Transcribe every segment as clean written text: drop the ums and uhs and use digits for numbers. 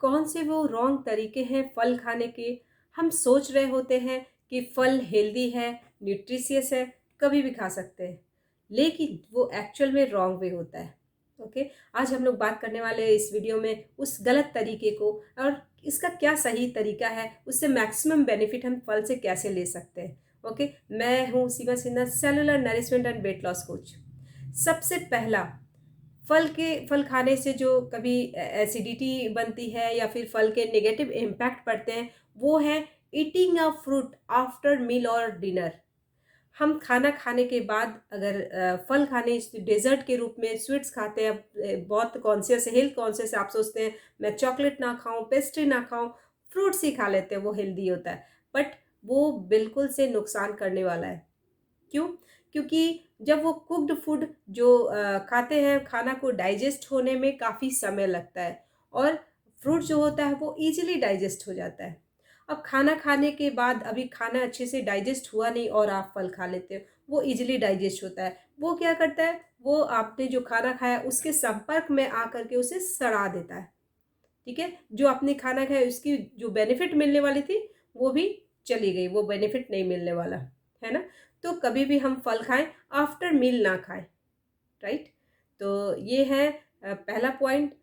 कौन से वो रॉन्ग तरीके हैं फल खाने के। हम सोच रहे होते हैं कि फल हेल्दी है, न्यूट्रिशियस है, कभी भी खा सकते हैं, लेकिन वो एक्चुअल में रॉन्ग वे होता है। ओके, आज हम लोग बात करने वाले हैं इस वीडियो में उस गलत तरीके को, और इसका क्या सही तरीका है, उससे मैक्सिमम बेनिफिट हम फल से कैसे ले सकते हैं। ओके, मैं हूँ Seema Sinha, cellular nourishment and weight loss coach. सबसे पहला, फल खाने से जो कभी एसिडिटी बनती है या फिर फल के नेगेटिव इम्पैक्ट पड़ते हैं, वो है eating a fruit after meal और डिनर। हम खाना खाने के बाद अगर फल खाने डेजर्ट के रूप में स्वीट्स खाते हैं, बहुत कॉन्शियस है, हेल्थ कॉन्शियस है, आप सोचते हैं मैं चॉकलेट ना खाऊं, पेस्ट्री ना खाऊं, फ्रूट्स ही खा लेते हैं, वो हेल्दी होता है। बट वो बिल्कुल से नुकसान करने वाला है। क्यों? क्योंकि जब वो कुक्ड फूड जो खाते हैं, खाना को डाइजेस्ट होने में काफ़ी समय लगता है, और फ्रूट जो होता है वो ईज़िली डाइजेस्ट हो जाता है। अब खाना खाने के बाद अभी खाना अच्छे से डाइजेस्ट हुआ नहीं और आप फल खा लेते हो, वो ईज़िली डाइजेस्ट होता है। वो क्या करता है, वो आपने जो खाना खाया उसके संपर्क में आकर के उसे सड़ा देता है। ठीक है? जो आपने खाना खाया उसकी जो बेनिफिट मिलने वाली थी, वो भी चली गई, वो बेनिफिट नहीं मिलने वाला, है ना? तो कभी भी हम फल खाएँ, आफ्टर मील ना खाएँ, राइट? तो ये है पहला पॉइंट।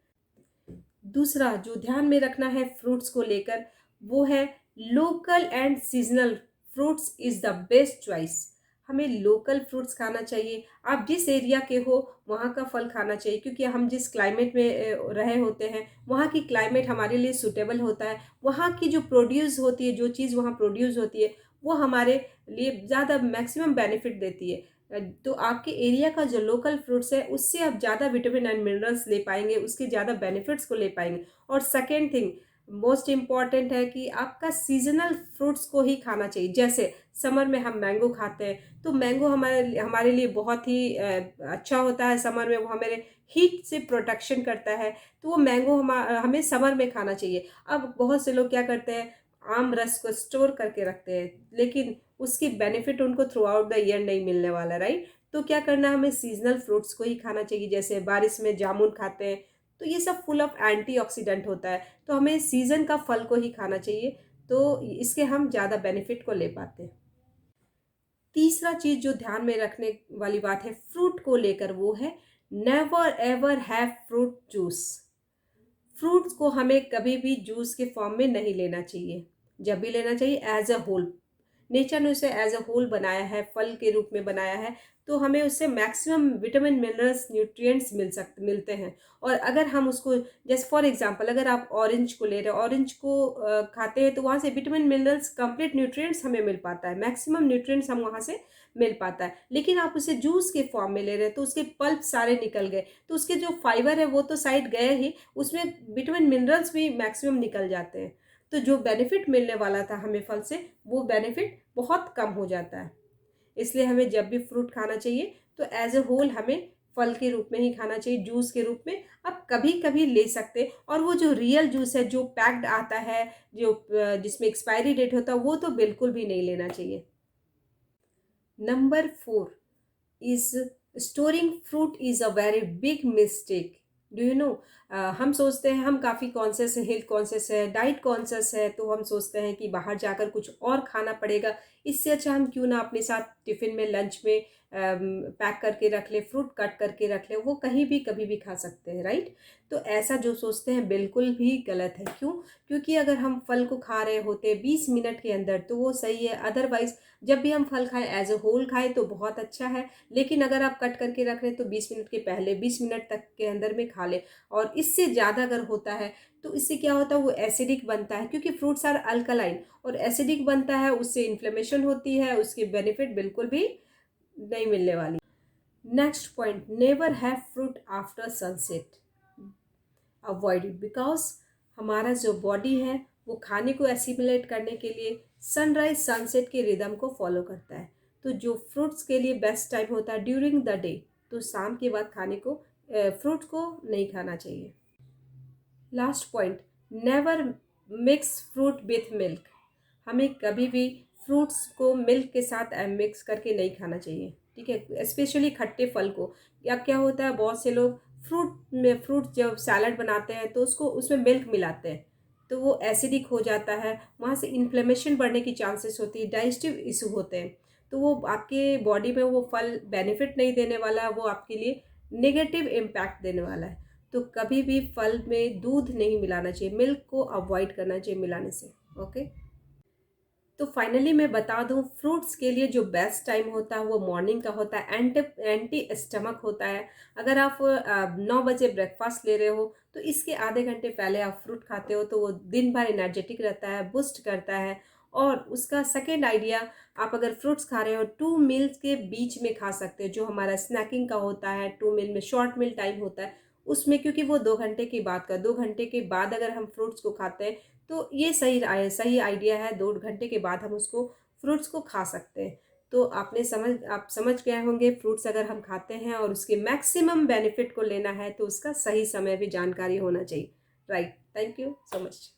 दूसरा जो ध्यान में रखना है फ्रूट्स को लेकर, वो है local and seasonal fruits is the best choice. हमें लोकल फ्रूट्स खाना चाहिए। आप जिस एरिया के हो वहाँ का फल खाना चाहिए, क्योंकि हम जिस क्लाइमेट में रहे होते हैं, वहाँ की क्लाइमेट हमारे लिए सूटेबल होता है। वहाँ की जो प्रोड्यूस होती है, जो चीज़ वहाँ प्रोड्यूस होती है, वो हमारे लिए ज़्यादा मैक्सिमम बेनिफिट देती है। तो आपके एरिया का जो लोकल फ्रूट्स है, उससे आप ज़्यादा विटामिन एंड मिनरल्स ले पाएँगे, उसके ज़्यादा बेनिफिट्स को ले पाएँगे। और सेकंड थिंग, मोस्ट इम्पॉर्टेंट है कि आपका सीज़नल फ्रूट्स को ही खाना चाहिए। जैसे समर में हम मैंगो खाते हैं, तो मैंगो हमारे लिए बहुत ही अच्छा होता है। समर में वो हमारे हीट से प्रोटेक्शन करता है, तो वो मैंगो हमें समर में खाना चाहिए। अब बहुत से लोग क्या करते हैं, आम रस को स्टोर करके रखते हैं, लेकिन उसकी बेनिफिट उनको थ्रू आउट द ईयर नहीं मिलने वाला, राइट? तो क्या करना, हमें सीजनल फ्रूट्स को ही खाना चाहिए। जैसे बारिश में जामुन खाते हैं, तो ये सब फुल ऑफ एंटीऑक्सीडेंट होता है, तो हमें सीजन का फल को ही खाना चाहिए, तो इसके हम ज़्यादा बेनिफिट को ले पाते हैं। तीसरा चीज़ जो ध्यान में रखने वाली बात है फ्रूट को लेकर, वो है never ever have fruit juice. Fruits को हमें कभी भी जूस के फॉर्म में नहीं लेना चाहिए। जब भी लेना चाहिए एज अ होल। नेचर ने उसे एज अ होल बनाया है, फल के रूप में बनाया है, तो हमें उससे मैक्सिमम विटामिन मिनरल्स न्यूट्रिएंट्स मिलते हैं। और अगर हम उसको, जैसे फॉर एग्जांपल अगर आप ऑरेंज को ले रहे हो, ऑरेंज को खाते हैं, तो वहाँ से विटामिन मिनरल्स कंप्लीट न्यूट्रिएंट्स हमें मिल पाता है, मैक्सिमम न्यूट्रिएंट्स हम वहाँ से मिल पाता है। लेकिन आप उसे जूस के फॉर्म में ले रहे हैं, तो उसके पल्प सारे निकल गए, तो उसके जो फाइबर है वो तो साइड गए ही, उसमें विटामिन मिनरल्स भी मैक्सिमम निकल जाते हैं। तो जो बेनिफिट मिलने वाला था हमें फल से, वो बेनिफिट बहुत कम हो जाता है। इसलिए हमें जब भी फ्रूट खाना चाहिए, तो एज अ होल हमें फल के रूप में ही खाना चाहिए, जूस के रूप में आप कभी कभी ले सकते हैं। और वो जो रियल जूस है, जो पैक्ड आता है, जो जिसमें एक्सपायरी डेट होता है, वो तो बिल्कुल भी नहीं लेना चाहिए। Number 4 is storing fruit is a very big mistake. Do you know, हम सोचते हैं, हम काफ़ी कॉन्शियस है, हेल्थ कॉन्शियस है, डाइट कॉन्शियस है, तो हम सोचते हैं कि बाहर जाकर कुछ और खाना पड़ेगा। इससे अच्छा हम क्यों ना अपने साथ टिफ़िन में, लंच में पैक करके रख ले, फ्रूट कट करके रख ले, वो कहीं भी कभी भी खा सकते हैं, राइट? तो ऐसा जो सोचते हैं बिल्कुल भी गलत है। क्यों? क्योंकि अगर हम फल को खा रहे होते 20 मिनट के अंदर, तो वो सही है। अदरवाइज़ जब भी हम फल खाएं, एज अ होल खाएं तो बहुत अच्छा है। लेकिन अगर आप कट करके रख रहे हैं, तो 20 मिनट के पहले, 20 मिनट तक के अंदर में खा लें। और इससे ज़्यादा अगर होता है, तो इससे क्या होता है, वो एसिडिक बनता है, क्योंकि फ्रूट्स आर अल्कलाइन, और एसिडिक बनता है, उससे इन्फ्लेमेशन होती है, उसकी बेनिफिट बिल्कुल भी नहीं मिलने वाली। Next point, never have fruit after sunset. Avoid it, because हमारा जो बॉडी है वो खाने को एसिमुलेट करने के लिए सनराइज सनसेट के रिदम को फॉलो करता है। तो जो फ्रूट्स के लिए बेस्ट टाइम होता है ड्यूरिंग द डे, तो शाम के बाद खाने को, फ्रूट को नहीं खाना चाहिए। Last point, never mix fruit with milk. हमें कभी भी फ्रूट्स को मिल्क के साथ मिक्स करके नहीं खाना चाहिए, ठीक है? स्पेशली खट्टे फल को। या क्या होता है, बहुत से लोग फ्रूट जब सैलड बनाते हैं, तो उसको उसमें मिल्क मिलाते हैं, तो वो एसिडिक हो जाता है, वहाँ से इन्फ्लेमेशन बढ़ने की चांसेस होती है, डाइजेस्टिव इशू होते हैं। तो वो आपके बॉडी में वो फल बेनिफिट नहीं देने वाला, वो आपके लिए नेगेटिव इम्पैक्ट देने वाला है। तो कभी भी फल में दूध नहीं मिलाना चाहिए, मिल्क को अवॉइड करना चाहिए मिलाने से। ओके। तो फाइनली मैं बता दूं, फ्रूट्स के लिए जो बेस्ट टाइम होता है वो मॉर्निंग का होता है, एंटी स्टमक होता है। अगर आप 9 बजे ब्रेकफास्ट ले रहे हो तो इसके आधे घंटे पहले आप फ्रूट खाते हो तो वो दिन भर एनर्जेटिक रहता है, बूस्ट करता है। और उसका सेकेंड आइडिया, आप अगर फ्रूट्स खा रहे हो 2 मील्स के बीच में खा सकते हो, जो हमारा स्नैकिंग का होता है, 2 मील में शॉर्ट मील टाइम होता है उसमें, क्योंकि वो 2 घंटे के बाद का, 2 घंटे के बाद अगर हम फ्रूट्स को खाते हैं तो ये सही आइडिया है, 2 घंटे के बाद हम उसको फ्रूट्स को खा सकते हैं। तो आप समझ गए होंगे, फ्रूट्स अगर हम खाते हैं और उसके मैक्सिमम बेनिफिट को लेना है तो उसका सही समय भी जानकारी होना चाहिए। Right. Thank you so much.